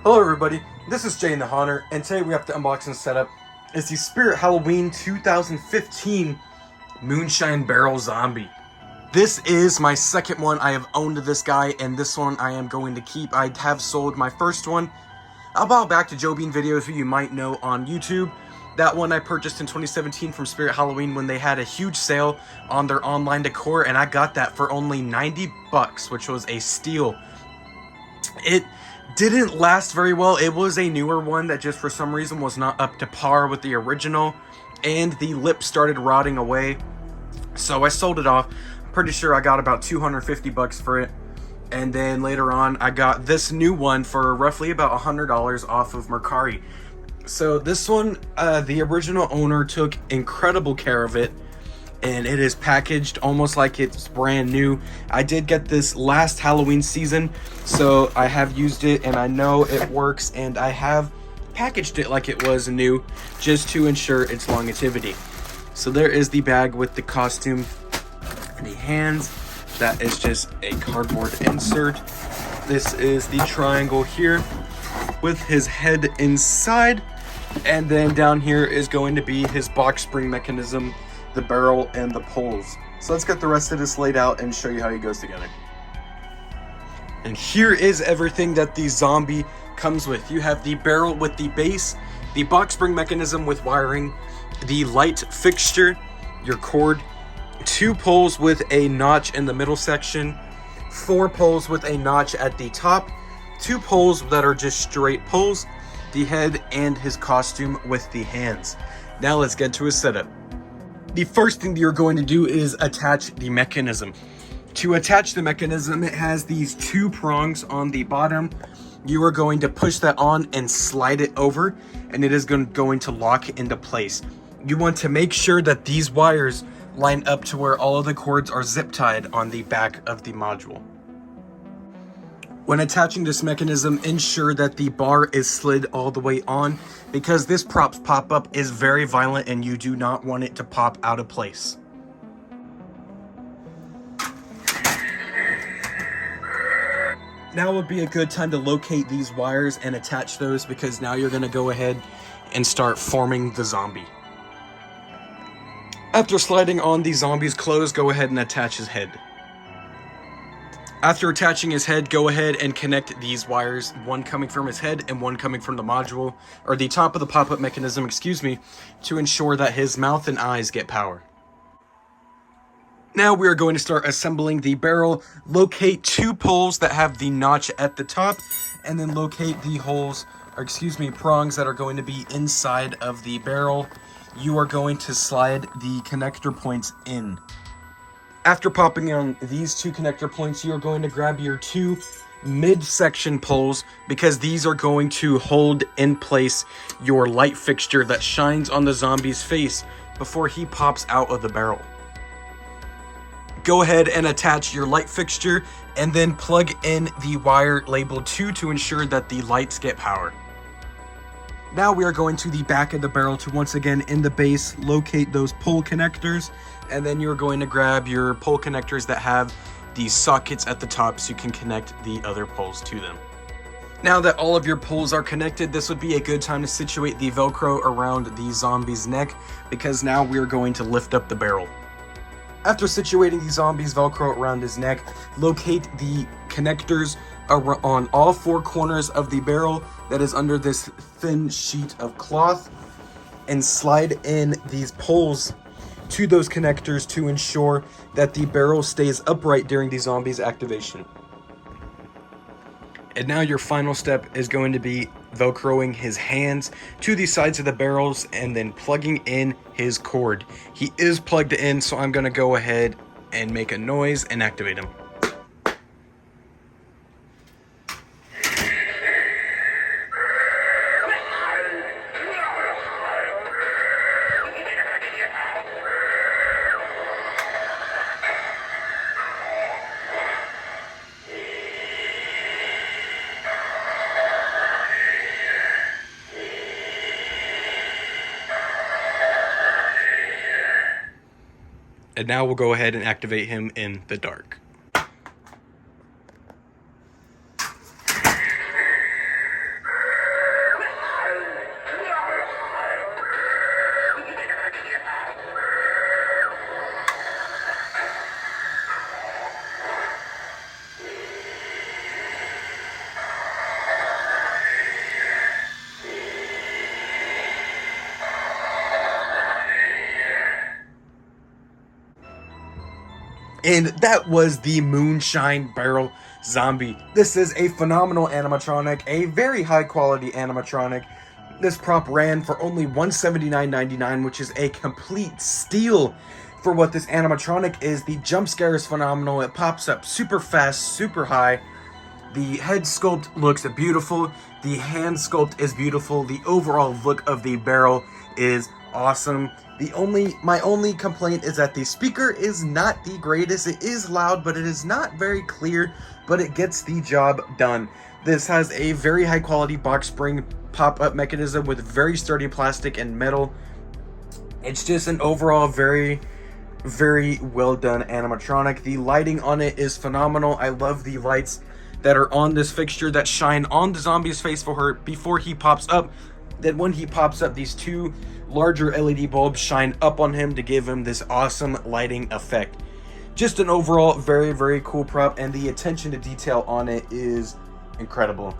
Hello everybody, this is Jay and the Haunter, and today we have to unbox and set up is the Spirit Halloween 2015 Moonshine Barrel Zombie. This is my second one. I have owned this guy, and this one I am going to keep. I have sold my first one a while back to Joe Bean Videos, who you might know on YouTube. That one I purchased in 2017 from Spirit Halloween when they had a huge sale on their online decor, and I got that for only 90 bucks, which was a steal. It didn't last very well. It was a newer one that just for some reason was not up to par with the original, and the lip started rotting away, so I sold it off. I'm pretty sure I got about 250 bucks for it, and then later on I got this new one for roughly about $100 off of Mercari. So this one, the original owner took incredible care of it, and it is packaged almost like it's brand new. I did get this last Halloween season, so I have used it and I know it works, and I have packaged it like it was new just to ensure its longevity. So there is the bag with the costume, the hands. That is just a cardboard insert. This is the triangle here with his head inside, and then down here is going to be his box spring mechanism, the barrel, and the poles. So let's get the rest of this laid out and show you how he goes together. And here is everything that the zombie comes with. You have the barrel with the base, the box spring mechanism with wiring, the light fixture, your cord, 2 poles with a notch in the middle section, 4 poles with a notch at the top, 2 poles that are just straight poles, the head, and his costume with the hands. Now let's get to his setup. The first thing that you're going to do is attach the mechanism. To attach the mechanism, it has these 2 prongs on the bottom. You are going to push that on and slide it over, and it is going to lock into place. You want to make sure that these wires line up to where all of the cords are zip tied on the back of the module. When attaching this mechanism, ensure that the bar is slid all the way on, because this prop's pop-up is very violent and you do not want it to pop out of place. Now would be a good time to locate these wires and attach those, because now you're going to go ahead and start forming the zombie. After sliding on the zombie's clothes, go ahead and attach his head. After attaching his head, go ahead and connect these wires, one coming from his head and one coming from the module, or the top of the pop-up mechanism, to ensure that his mouth and eyes get power. Now we are going to start assembling the barrel. Locate 2 poles that have the notch at the top, and then locate the prongs that are going to be inside of the barrel. You are going to slide the connector points in. After popping on these 2 connector points, you're going to grab your 2 mid-section poles, because these are going to hold in place your light fixture that shines on the zombie's face before he pops out of the barrel. Go ahead and attach your light fixture, and then plug in the wire labeled 2 to ensure that the lights get power. Now we are going to the back of the barrel to once again, in the base, locate those pole connectors, and then you're going to grab your pole connectors that have these sockets at the top so you can connect the other poles to them. Now that all of your poles are connected, this would be a good time to situate the Velcro around the zombie's neck, because now we're going to lift up the barrel. After situating the zombie's Velcro around his neck, locate the connectors on all 4 corners of the barrel that is under this thin sheet of cloth, and slide in these poles to those connectors to ensure that the barrel stays upright during the zombie's activation. And now your final step is going to be Velcroing his hands to the sides of the barrels and then plugging in his cord. He is plugged in, so I'm going to go ahead and make a noise and activate him. And now we'll go ahead and activate him in the dark. And that was the Moonshine Barrel Zombie. This is a phenomenal animatronic, a very high quality animatronic. This prop ran for only $179.99, which is a complete steal for what this animatronic is. The jump scare is phenomenal. It pops up super fast, super high. The head sculpt looks beautiful. The hand sculpt is beautiful. The overall look of the barrel is awesome. My only complaint is that the speaker is not the greatest. It is loud, but it is not very clear, but it gets the job done. This has a very high quality box spring pop-up mechanism with very sturdy plastic and metal. It's just an overall very well done animatronic. The lighting on it is phenomenal. I love the lights that are on this fixture that shine on the zombie's face before he pops up. Then when he pops up, these two larger LED bulbs shine up on him to give him this awesome lighting effect. Just an overall very cool prop, and the attention to detail on it is incredible.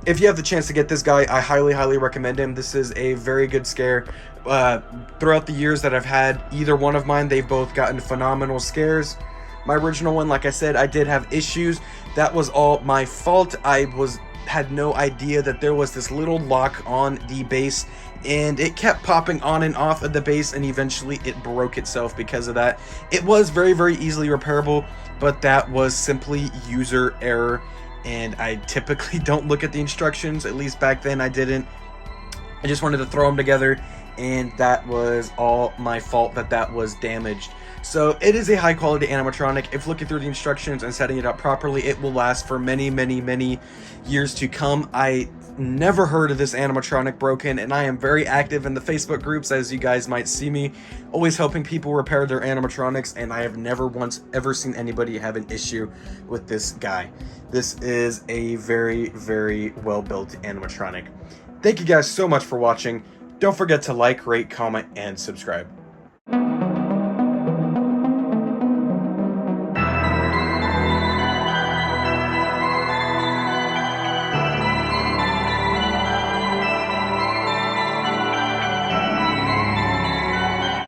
If you have the chance to get this guy, I highly recommend him. This is a very good scare. Throughout the years that I've had either one of mine, they've both gotten phenomenal scares. My original one, like I said, I did have issues. That was all my fault. I had no idea that there was this little lock on the base, and it kept popping on and off of the base, and eventually it broke itself because of that. It was very easily repairable, but that was simply user error, and I typically don't look at the instructions. At least back then I didn't. I just wanted to throw them together, and that was all my fault that was damaged. So it is a high quality animatronic. If looking through the instructions and setting it up properly, it will last for many years to come. I never heard of this animatronic broken, and I am very active in the Facebook groups, as you guys might see me, always helping people repair their animatronics, and I have never once ever seen anybody have an issue with this guy. This is a very well built animatronic. Thank you guys so much for watching. Don't forget to like, rate, comment, and subscribe.